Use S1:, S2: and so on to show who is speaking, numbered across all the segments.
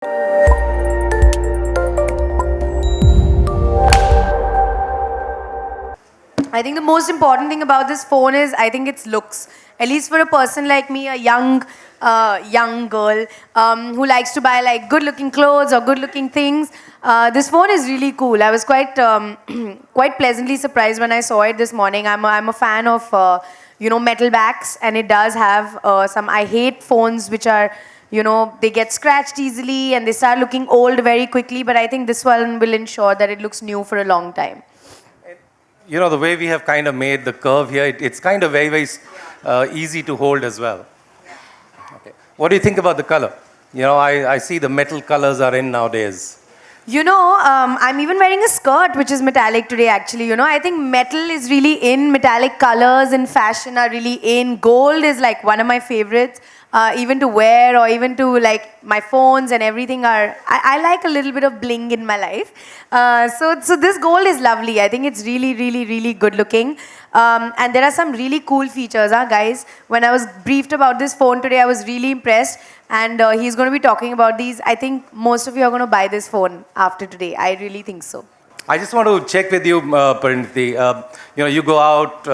S1: I think the most important thing about this phone is I think its looks. At least for a person like me, a young girl who likes to buy like good-looking clothes or good-looking things, this phone is really cool. I was quite quite pleasantly surprised when I saw it this morning. I'm a fan of metal backs, and it does have some. I hate phones which are they get scratched easily and they start looking old very quickly. But I think this one will ensure that it looks new for a long time.
S2: The way we have kind of made the curve here, it's kind of very easy to hold as well. Okay. What do you think about the color? I see the metal colors are in nowadays.
S1: I'm even wearing a skirt which is metallic today actually. I think metal is really in. Metallic colors in fashion are really in. Gold is like one of my favorites. Even to wear or even to like my phones and everything I like a little bit of bling in my life. So this gold is lovely. I think it's really good looking. And there are some really cool features, guys. When I was briefed about this phone today, I was really impressed. And he's going to be talking about these. I think most of you are going to buy this phone after today. I really think so.
S2: I just want to check with you, Parineeti. You go out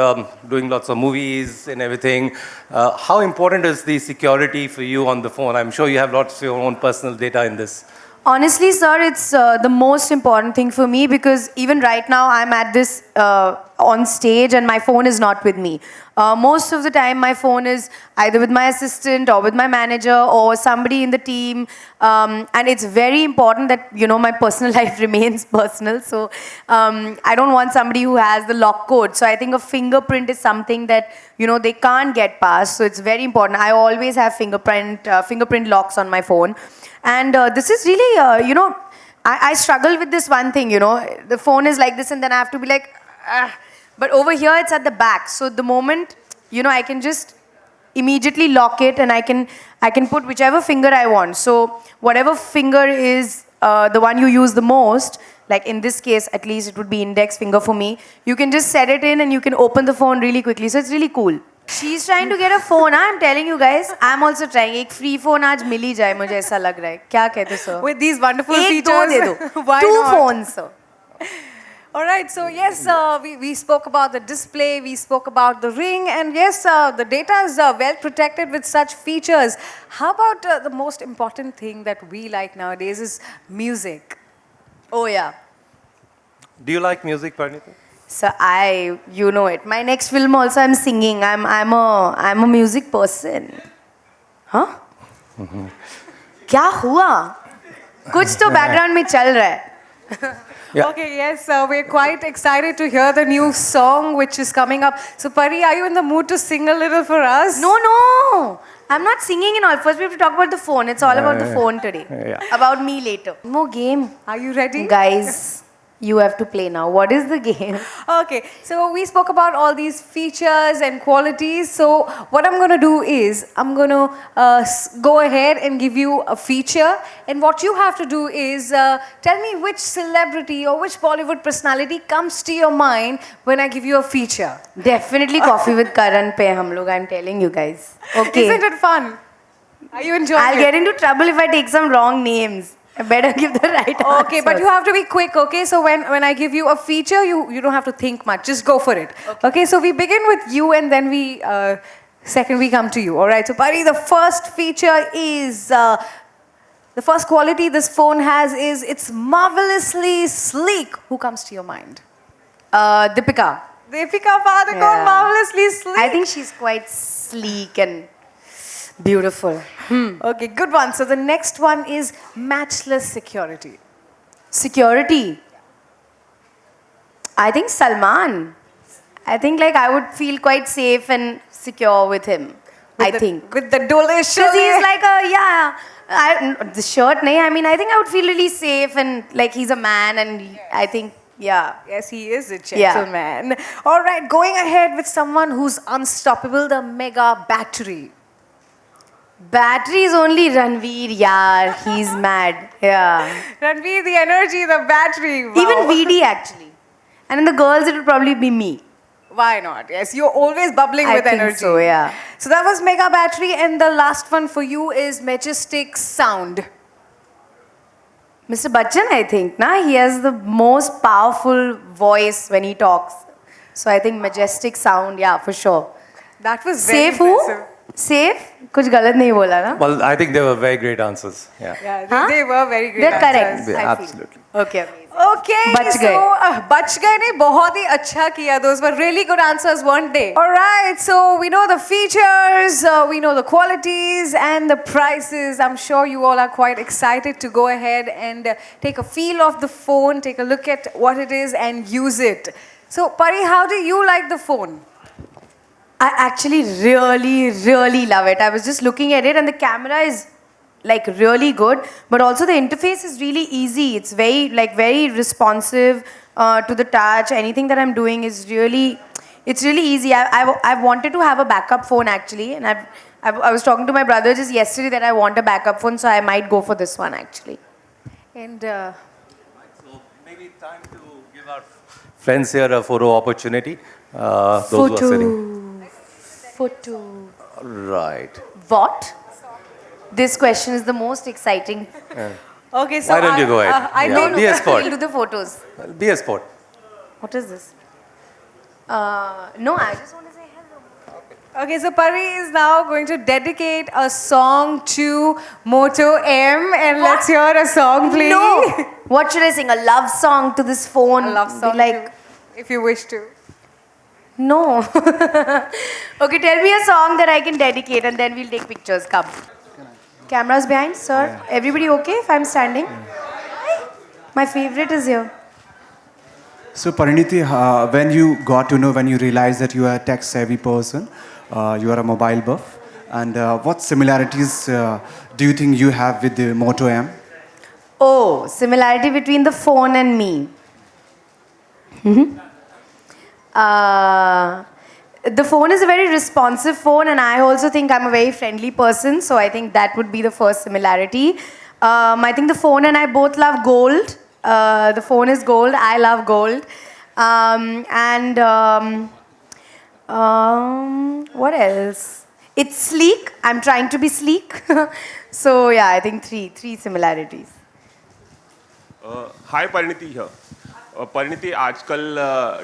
S2: doing lots of movies and everything. How important is the security for you on the phone? I'm sure you have lots of your own personal data in this.
S1: Honestly, sir, it's the most important thing for me because even right now I'm at this on stage and my phone is not with me. Most of the time my phone is either with my assistant or with my manager or somebody in the team. And it's very important that, my personal life remains personal. So I don't want somebody who has the lock code. So I think a fingerprint is something that, they can't get past. So it's very important. I always have fingerprint locks on my phone. And this is really, I struggle with this one thing, the phone is like this and then I have to be like, but over here it's at the back. So the moment, I can just immediately lock it and I can put whichever finger I want. So whatever finger is the one you use the most, like in this case, at least it would be index finger for me, you can just set it in and you can open the phone really quickly. So it's really cool. She's trying to get a phone. I'm telling you guys. I'm also trying. एक free phone आज मिल ही जाए मुझे ऐसा लग रहा है. क्या कहते sir?
S3: With these wonderful
S1: एक
S3: features,
S1: दो दे दो.
S3: why
S1: Two
S3: not?
S1: phones, sir.
S3: All right, so yes, we spoke about the display, we spoke about the ring, and yes, the data is well protected with such features. How about the most important thing that we like nowadays is music?
S1: Oh yeah.
S2: Do you like music, Parineeti?
S1: So you know it. My next film also I'm singing. I'm a music person. Huh? क्या हुआ? कुछ तो background में चल रहा है.
S2: Yeah.
S3: Okay, yes, we're quite excited to hear the new song which is coming up. So Pari, are you in the mood to sing a little for us?
S1: No. I'm not singing and all. First we have to talk about the phone. It's all about the phone today.
S2: Yeah.
S1: About me later. More game.
S3: Are you ready?
S1: Guys, you have to play now. What is the game?
S3: Okay, so we spoke about all these features and qualities. So what I'm going to do is I'm going to go ahead and give you a feature. And what you have to do is tell me which celebrity or which Bollywood personality comes to your mind when I give you a feature.
S1: Definitely Coffee with Karan pe hum log. I'm telling you guys. Okay.
S3: Isn't it fun? Are you enjoying
S1: I'll
S3: it?
S1: get into trouble if I take some wrong names. I better give the right
S3: Okay, but you have to be quick, okay? So when I give you a feature, you don't have to think much. Just go for it. Okay, so we begin with you and then we come to you. All right, so Pari, the first feature is, the first quality this phone has is it's marvelously sleek. Who comes to your mind?
S1: Deepika.
S3: Deepika Padukone, marvelously sleek.
S1: I think she's quite sleek and beautiful.
S3: Okay, good one. So the next one is matchless security.
S1: Security. I think Salman. I think like I would feel quite safe and secure with him.
S3: With the dole
S1: Because he's like the shirt, nahi. I mean, I think I would feel really safe and like he's a man and I think, yeah.
S3: Yes, he is a gentleman. Yeah. All right, going ahead with someone who's unstoppable, the mega battery.
S1: Battery is only Ranveer, yaar. He's mad. Yeah.
S3: Ranveer, the energy, the battery. Wow.
S1: Even VD actually. And in the girls, it will probably be me.
S3: Why not? Yes, you're always bubbling with energy.
S1: I think so, yeah.
S3: So that was mega battery, and the last one for you is majestic sound.
S1: Mr. Bachchan, I think, na? He has the most powerful voice when he talks. So I think majestic sound, yeah, for sure.
S3: That was very
S1: Safe who?
S3: impressive.
S1: Safe? कुछ गलत नहीं बोला ना?
S2: Well, I think they were very great answers. Yeah.
S3: Yeah,
S1: Huh?
S3: they were very great.
S1: They're correct.
S3: answers.
S2: Yeah,
S1: I feel.
S2: absolutely.
S1: Okay, amazing.
S3: Okay,
S1: बच
S3: so
S1: गए।
S3: बच गए नहीं, बहुत ही अच्छा किया. Those were really good answers, weren't they? All right, so we know the features, we know the qualities and the prices. I'm sure you all are quite excited to go ahead and take a feel of the phone, take a look at what it is and use it. So Pari, how do you like the phone?
S1: I actually really love it. I was just looking at it and the camera is like really good, but also the interface is really easy. It's very responsive to the touch. Anything that I'm doing is it's really easy. I've wanted to have a backup phone actually, and I was talking to my brother just yesterday that I want a backup phone, so I might go for this one actually.
S3: And
S2: So maybe time to give our friends here a photo opportunity. Those who are sitting.
S1: Photo.
S2: Right.
S1: What? This question is the most exciting.
S3: okay, so
S2: Why don't you go ahead?
S3: I
S2: Yeah.
S3: don't
S2: Be a sport.
S1: We'll do the photos.
S2: Be a sport.
S1: What is this? No, I just want to say hello.
S3: Okay, so Pari is now going to dedicate a song to Moto M, and let's hear a song, please.
S1: No. What should I sing? A love song to this phone?
S3: A love song,
S1: Be like,
S3: too, if you wish to.
S1: no. Okay, tell me a song that I can dedicate, and then we'll take pictures. Come. Cameras behind, sir. Everybody okay if I'm standing? My favorite is here.
S4: So Pariniti, when you got to know, when you realized that you are a tech-savvy person, you are a mobile buff, and what similarities do you think you have with the Moto M?
S1: Oh, similarity between the phone and me. The phone is a very responsive phone, and I also think I'm a very friendly person, so I think that would be the first similarity. I think the phone and I both love gold. The phone is gold, I love gold. What else? It's sleek. I'm trying to be sleek. So yeah, I think three similarities.
S5: हाय परिणति है परिणति आजकल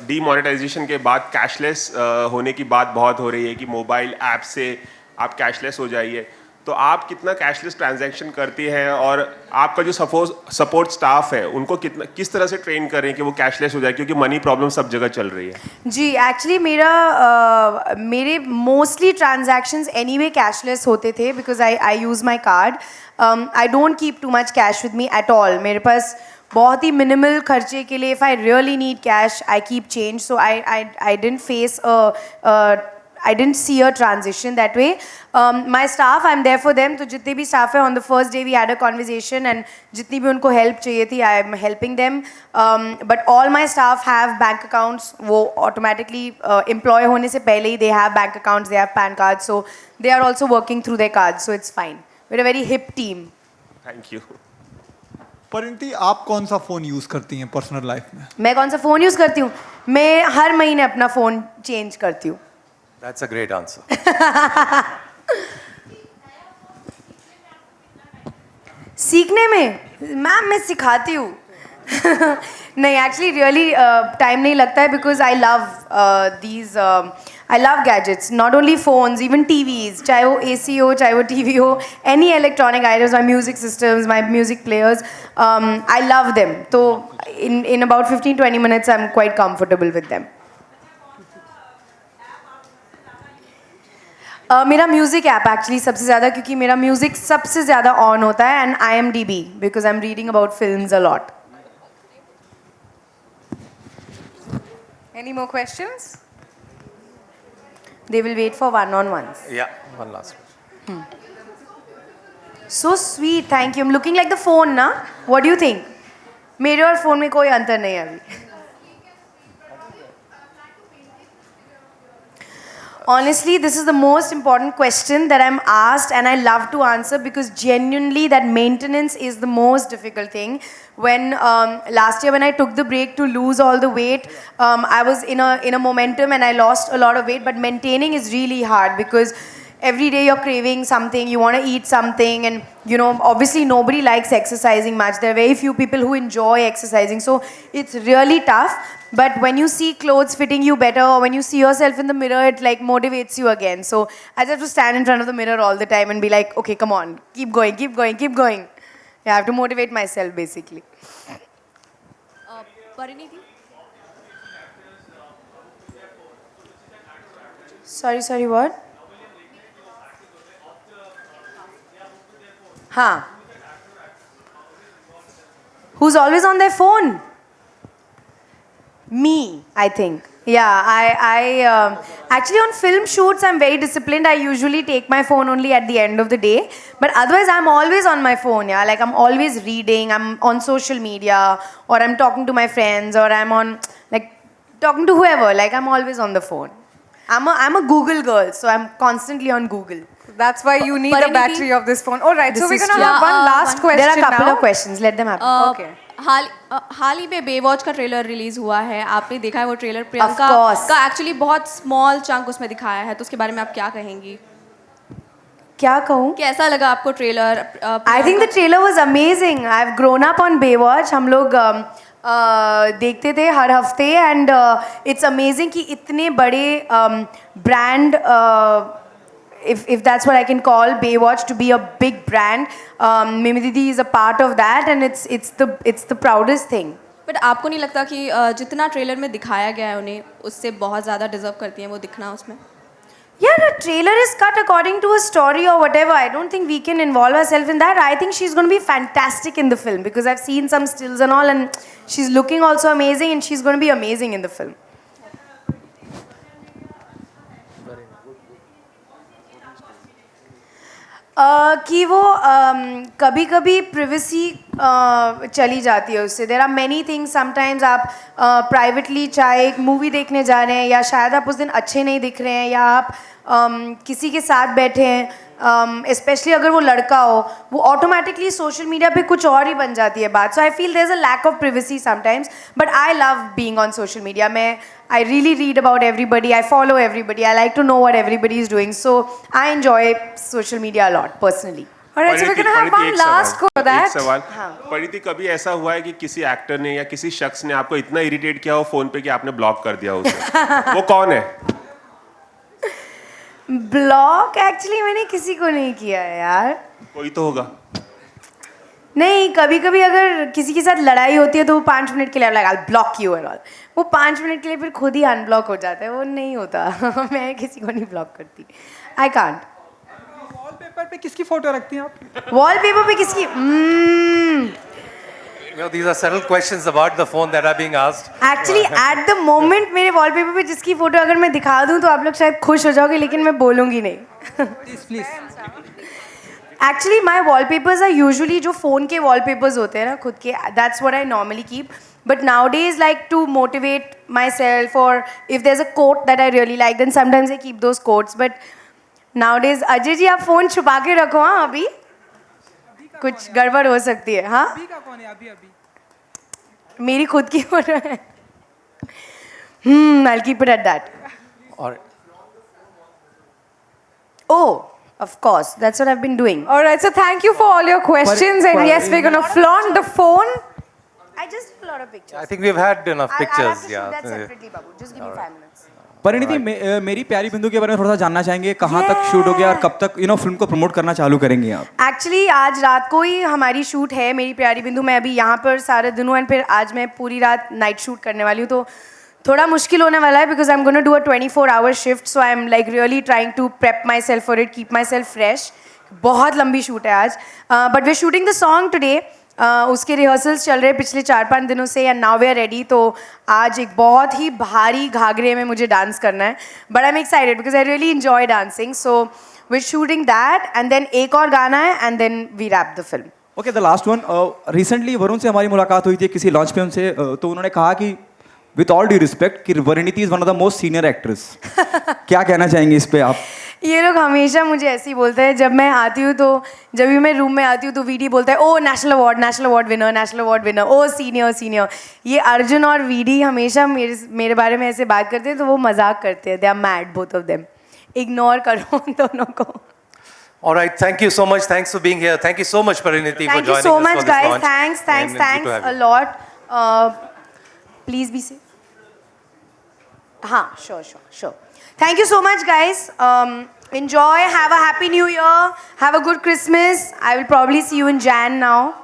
S5: demonetisation के बाद cashless होने की बात बहुत हो रही है कि मोबाइल ऐप से आप कैशलेस हो जाइए तो आप कितना कैशलेस ट्रांजैक्शन करती हैं और आपका जो सपोर्ट स्टाफ है उनको किस तरह से ट्रेन करें कि वो कैशलेस हो जाए क्योंकि मनी प्रॉब्लम सब जगह चल रही है
S1: जी एक्चुअली मेरे मोस्टली ट्रांजैक्शंस एनीवे कैशलेस होते थे because I use my card I don't keep too much cash with me at all मेरे पास बहुत ही मिनिमल खर्चे के लिए if I really need cash I keep change so I didn't face I didn't see a transition that way. My staff, I'm there for them. तो जितने भी staff हैं, on the first day we had a conversation and जितनी भी उनको help चाहिए थी, I'm helping them. But all my staff have bank accounts. वो automatically employ होने से पहले ही they have bank accounts, they have PAN cards, so they are also working through their cards, so it's fine. We're a very hip team.
S5: Thank you
S6: परिणति आप कौन सा phone use करती हैं पर्सनल लाइफ में?
S1: मैं कौन सा फ़ोन यूज़ करती हूँ? मैं हर महीने अपना फ़ोन चेंज करती हूँ.
S2: That's a great answer.
S1: सीखने में मैम मैं सिखाती हूँ नहीं एक्चुअली रियली टाइम नहीं लगता है because I love gadgets not only phones even TVs चाहे वो AC हो चाहे वो TV हो any electronic items my music systems my music players I love them तो in about 15-20 minutes I am quite comfortable with them. मेरा music app actually सबसे ज़्यादा क्योंकि मेरा म्यूज़िक सबसे ज़्यादा ऑन होता है and IMDb because I am reading about films a lot.
S3: Any more questions?
S1: They will wait for one-on-ones.
S2: Yeah, one last one.
S1: So sweet, thank you. I'm looking like the phone, na? What do you think? मेरे और phone में कोई अंतर नहीं है अभी. Honestly, this is the most important question that I'm asked and I love to answer because genuinely that maintenance is the most difficult thing. When last year when I took the break to lose all the weight, I was in a momentum and I lost a lot of weight, but maintaining is really hard because every day you're craving something, you want to eat something, and you know, obviously nobody likes exercising much. There are very few people who enjoy exercising, so it's really tough. But when you see clothes fitting you better, or when you see yourself in the mirror, it like motivates you again. So I just have to stand in front of the mirror all the time and be like, okay, come on, keep going, keep going, keep going. Yeah, I have to motivate myself basically.
S7: Parineeti
S1: Sorry, what? Huh. Who's always on their phone? Me, I think. Yeah, actually on film shoots, I'm very disciplined. I usually take my phone only at the end of the day. But otherwise, I'm always on my phone, yeah. Like, I'm always reading, I'm on social media, or I'm talking to my friends, or I'm on, like, talking to whoever. Like, I'm always on the phone. I'm a Google girl, so I'm constantly on Google.
S3: That's why you need the
S7: Pariniti?
S3: battery of this phone. All right, so
S1: This
S3: we're
S1: is
S3: going to
S1: true.
S3: have one last question
S1: There are a couple
S3: now.
S1: of questions. Let them happen.
S3: Okay.
S7: हाल ही में Baywatch का trailer release हुआ है, आपने देखा है वो trailer? Priyanka
S1: course.
S7: का actually बहुत स्मॉल चंक उसमें दिखाया है, तो उसके बारे में आप क्या कहेंगी?
S1: क्या कहूँ?
S7: कैसा लगा आपको trailer?
S1: I think the trailer was amazing. I've grown up on Baywatch. हम लोग देखते थे हर हफ्ते, and it's amazing कि इतने बड़े brand, if that's what I can call Baywatch to be a big brand, Mimi Didi is a part of that, and it's the proudest thing.
S7: But आपको नहीं लगता कि जितना ट्रेलर में दिखाया गया है उन्हें, उससे बहुत ज़्यादा डिजर्व करती हैं वो दिखना उसमें?
S1: Yeah, the trailer is cut according to a story or whatever. I don't think we can involve ourselves in that. I think she's going to be fantastic in the film because I've seen some stills and all, and she's looking also amazing, and she's going to be amazing in the film. कि वो कभी कभी privacy चली जाती है उससे. There are many things. Sometimes आप privately चाहे एक मूवी देखने जा रहे हैं, या शायद आप उस दिन अच्छे नहीं दिख रहे हैं, या आप किसी के साथ बैठे हैं, स्पेशली अगर वो लड़का हो, वो ऑटोमेटिकली सोशल मीडिया पे कुछ और ही बन जाती है बात. So I feel there is a lack of privacy sometimes, but I love being on social media. मैं I really read about everybody. I follow everybody. I like to know what everybody is doing. So I enjoy social media a lot personally.
S3: All right, so we're going to have one last for
S5: एक
S3: that.
S5: सवाल. परिणीति, कभी ऐसा हुआ है कि किसी actor ने या किसी शख्स ने आपको इतना इरिटेट किया हो फोन पे कि आपने ब्लॉक कर दिया उसे? वो कौन है?
S1: ब्लॉक एक्चुअली मैंने किसी को नहीं किया है यार.
S5: कोई तो होगा.
S1: नहीं, कभी कभी अगर किसी के साथ लड़ाई होती है तो वो 5 मिनट के लिए I block you and all. वो 5 मिनट के लिए फिर खुद ही अनब्लॉक हो जाता है. वो नहीं होता. मैं किसी को नहीं ब्लॉक करती. I can't.
S6: वॉलपेपर पे किसकी फोटो रखती हैं आप?
S1: वॉलपेपर पे किसकी?
S2: You know, these are subtle questions about the phone that are being asked.
S1: Actually at the moment मेरे वॉलपेपर पे जिसकी फोटो अगर मैं दिखा दूँ तो आप लोग शायद खुश हो जाओगे, लेकिन मैं बोलूँगी नहीं.
S6: Please.
S1: Actually, my wallpapers are usually जो phone के wallpapers होते हैं ना खुद के. That's what I normally keep. But nowadays, like to motivate myself, or if there's a quote that I really like, then sometimes I keep those quotes. But nowadays, Ajay ji आप phone छुपा के रखो. हाँ, अभी कुछ गड़बड़ हो सकती है. हाँ,
S6: अभी का कौन है? अभी
S1: मेरी खुद की फोटो है. I'll keep it at that.
S2: Or
S1: Oh. Of course, that's what I've been doing.
S3: All right, so thank you for all your questions, and yes, we're going to flaunt the phone.
S1: I just took a lot of pictures.
S2: I think we've had enough
S1: I'll have
S2: pictures.
S1: to shoot that separately, Babu. Just give me 5 minutes.
S8: Parineeti, मेरी प्यारी बिंदु के बारे में थोड़ा सा जानना चाहेंगे. कहाँ तक शूट हो गया और कब तक फिल्म को प्रमोट करना चालू करेंगे आप?
S1: एक्चुअली आज रात को ही हमारी शूट है, मेरी प्यारी बिंदु. मैं अभी यहाँ पर सारे दिन हूँ, एंड फिर आज मैं पूरी रात नाइट शूट करने वाली हूँ, तो थोड़ा मुश्किल होने वाला है because I am gonna do a 24-hour shift. So I am like really trying to prep myself for it, keep myself fresh. बहुत लंबी शूट है आज, but we are shooting the song today. उसके rehearsals चल रहे हैं पिछले 4-5 दिनों से, and now we are ready. तो आज एक बहुत ही भारी घाघरे में मुझे डांस करना है, but I am excited because I really enjoy dancing. So we are shooting that, and then एक और गाना है, and then we wrap the film.
S8: Okay, the last one. Recently Varun से हमारी मुलाकात हुई थी किसी लॉन्च पे उनसे, तो उन्होंने कहा कि विथ ऑल ड्यू रिस्पेक्ट कि Parineeti is one of the most senior actress. क्या कहना चाहेंगे इस पे आप?
S1: ये लोग हमेशा मुझे ऐसे ही बोलते हैं. जब मैं आती हूँ, तो जब भी मैं रूम में आती हूँ तो वीडी बोलता है, ओ नेशनल अवार्ड विनर, ओ सीनियर. ये अर्जुन और वीडी हमेशा मेरे बारे में ऐसे बात करते हैं, तो वो मजाक करते हैं. They are mad, both of them. Ignore करो उन दोनों को.
S2: All right, thank you so much. Thanks for being here. Thank you so much, Pariniti, for
S1: Thank you
S2: joining
S1: so
S2: us
S1: much,
S2: for this
S1: guys.
S2: launch.
S1: Thanks
S2: And good to have
S1: a
S2: you.
S1: lot. Please be safe. Sure. Thank you so much, guys. Enjoy. Have a happy new year. Have a good Christmas. I will probably see you in Jan now.